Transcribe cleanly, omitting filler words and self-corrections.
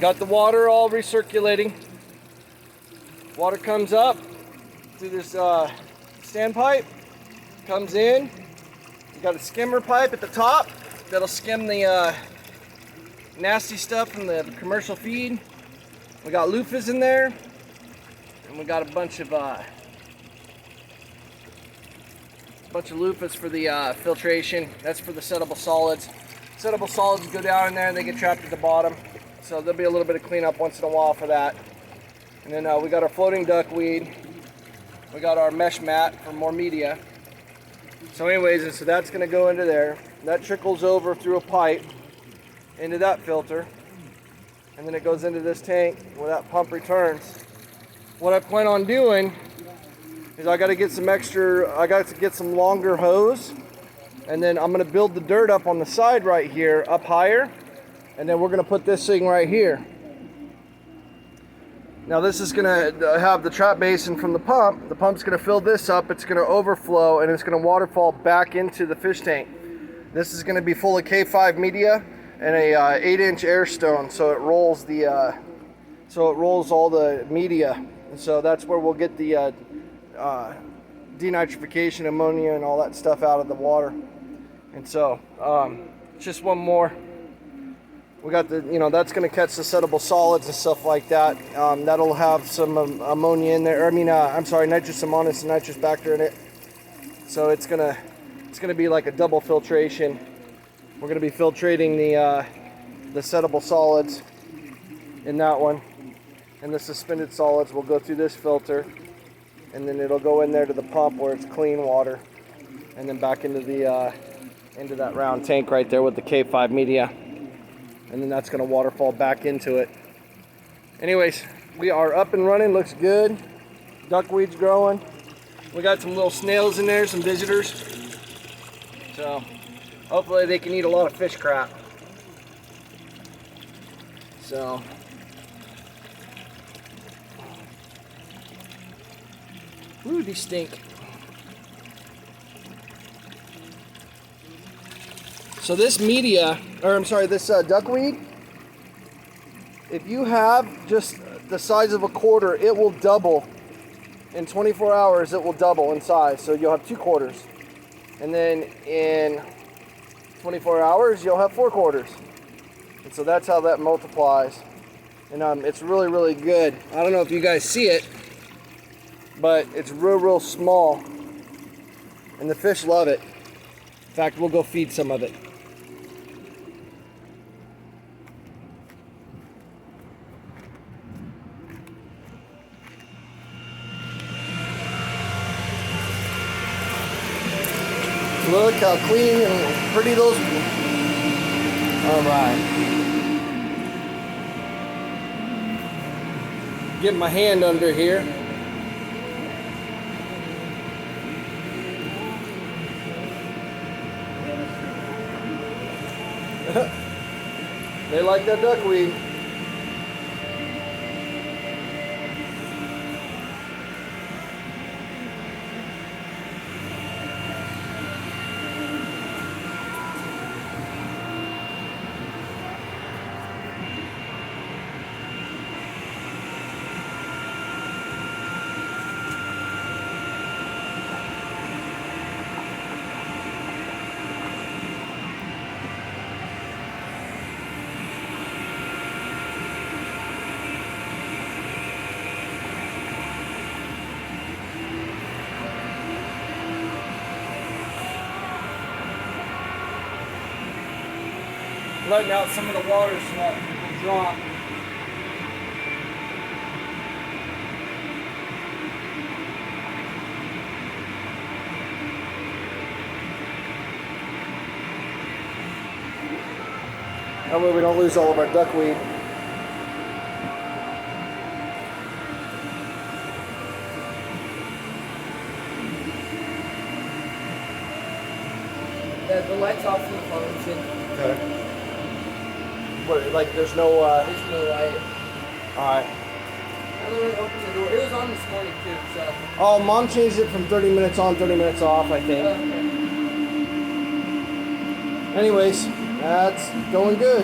Got the water all recirculating. Water comes up through this standpipe, comes in. You got a skimmer pipe at the top that'll skim the nasty stuff from the commercial feed. We got loofahs in there, and we got a bunch of loofahs for the filtration. That's for the settable solids. Settable solids go down in there and they get trapped at the bottom. So there'll be a little bit of cleanup once in a while for that. And then we got our floating duckweed. We got our mesh mat for more media. So anyways, so that's gonna go into there. That trickles over through a pipe into that filter. And then it goes into this tank where that pump returns. What I plan on doing is I got to get some longer hose, and then I'm going to build the dirt up on the side right here up higher, and then we're going to put this thing right here. Now this is going to have the trap basin from the pump. The pump's going to fill this up, it's going to overflow, and it's going to waterfall back into the fish tank. This is going to be full of K5 media and a 8-inch air stone, so it rolls all the media, and so that's where we'll get the denitrification, ammonia, and all that stuff out of the water. And so just one more. We got the, that's going to catch the settable solids and stuff like that. That'll have some ammonia in there. Nitrous ammonium and nitrous bacter in it. So it's gonna be like a double filtration. We're going to be filtrating the settable solids in that one, and the suspended solids will go through this filter, and then it'll go in there to the pump where it's clean water, and then back into that round tank right there with the K5 media, and then that's going to waterfall back into it. Anyways, we are up and running. Looks good. Duckweed's growing. We got some little snails in there, some visitors. So hopefully they can eat a lot of fish crap. So ooh, these stink. So this this duckweed, if you have just the size of a quarter, it will double. In 24 hours, it will double in size. So you'll have 2 quarters. And then in 24 hours, you'll have 4 quarters. And so that's how that multiplies. And it's really, really good. I don't know if you guys see it, but it's real small, and the fish love it. In fact, we'll go feed some of it. Look how clean and pretty those. All right. Get my hand under here. They like that duckweed. Letting out some of the water so that it will drop. That way we don't lose all of our duckweed. The light's off in the phone. Okay. What, like there's no There's no light. Alright. I literally opened the door. It was on this morning too, so. Oh, Mom changed it from 30 minutes on, 30 minutes off, I think. Okay. Anyways, that's going good.